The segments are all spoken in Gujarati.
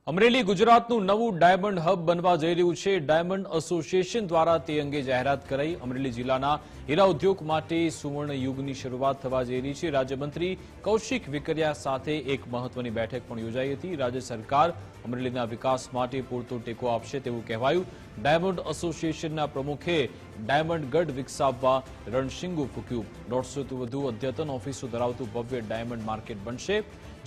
અમરેલી ગુજરાતનું નવું ડાયમંડ હબ બનવા જઈ રહ્યું છે। ડાયમંડ એસોસિએશન દ્વારા તે અંગે જાહેરાત કરાઈ। અમરેલી જિલ્લાના હીરા ઉદ્યોગ માટે સુવર્ણ યુગની શરૂઆત થવા જઈ રહી છે। રાજ્યમંત્રી કૌશિક વેકરિયા સાથે એક મહત્વની બેઠક પણ યોજાઈ હતી। રાજ્ય સરકાર અમરેલીના વિકાસ માટે પૂરતો ટેકો આપશે તેવું કહેવાયું। ડાયમંડ એસોસિએશનના પ્રમુખે ડાયમંડ ગઢ વિકસાવવા રણશીંગુ ફૂક્યું। 150થી વધુ અદ્યતન ઓફિસો ધરાવતું ભવ્ય ડાયમંડ માર્કેટ બનશે।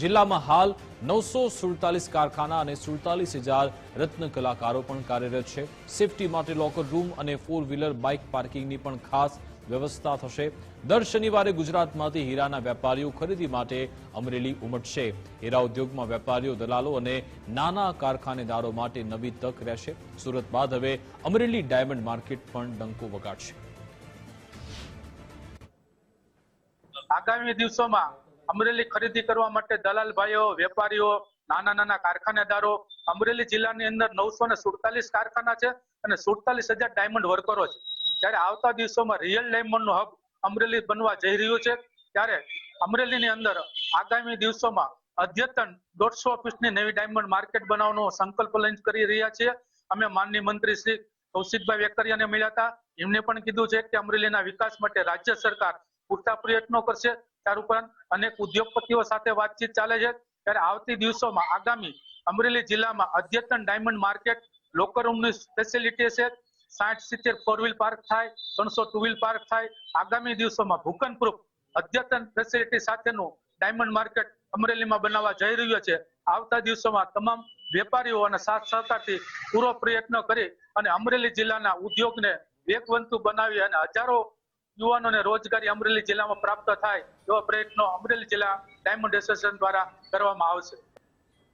જિલ્લામાં હાલ 947 કારખાના અને 47,000 રત્ન કલાકારો પણ કાર્યરત છે। સેફટી માટે લોકર રૂમ અને 4 વ્હીલર બાઇક પાર્કિંગની પણ ખાસ વ્યવસ્થા થશે। દર શનિવારે ગુજરાતમાંથી હીરાના વેપારીઓ ખરીદી માટે અમરેલી ઉમટશે। હીરા ઉદ્યોગમાં વેપારીઓ, દલાલો અને નાના કારખાનેદારો માટે નવી તક રહેશે। સુરત બાદ હવે અમરેલી ડાયમંડ માર્કેટ પણ ડંકો વગાડશે। આગામી દિવસોમાં અમરેલી ખરીદી કરવા માટે દલાલ ભાઈઓ, વેપારીઓ, નાના કારખાનેદારો, અમરેલી જિલ્લાની અંદર 947 કારખાના છે અને 47,000 ડાયમંડ વર્કરો છે। ત્યારે આવતા દિવસોમાં રિયલ ડાયમંડનું હબ અમરેલી બનવા જઈ રહ્યું છે। ત્યારે અમરેલીની અંદર આગામી દિવસોમાં અદ્યતન 150 ઓફિસની નવી ડાયમંડ માર્કેટ બનાવવાનો સંકલ્પ લઈને કરી રહ્યા છીએ। અમે માનનીય મંત્રી શ્રી કૌશિકભાઈ વેકરિયાને મળ્યા હતા। એમને પણ કીધું છે કે અમરેલીના વિકાસ માટે રાજ્ય સરકાર પૂરતા પ્રયત્નો કરશે। ત્યાર ઉપરાંત અનેક ઉદ્યોગપતિઓ સાથે વાતચીત ચાલે છે। ત્યારે આવતી દિવસોમાં આગામી અમરેલી જિલ્લામાં અદ્યતન ડાયમંડ માર્કેટ, લોકર રૂમની ફેસિલિટી છે, 60-70 4 વ્હીલ પાર્ક થાય, 300 2 વ્હીલ પાર્ક થાય। આગામી દિવસોમાં ભૂકંપપ્રૂફ અદ્યતન ફેસિલિટી સાથેનું ડાયમંડ માર્કેટ અમરેલીમાં બનાવવા જઈ રહ્યો છે। આવતા દિવસોમાં તમામ વેપારીઓ અને સાથ સહકારથી પૂરો પ્રયત્ન કરી અને અમરેલી જિલ્લાના ઉદ્યોગને વેગવંતુ બનાવી અને હજારો યુવાનોને રોજગારી અમરેલી જિલ્લામાં પ્રાપ્ત થાય એવા પ્રયત્નો અમરેલી જિલ્લા ડાયમંડ એસોસિએશન દ્વારા કરવામાં આવશે।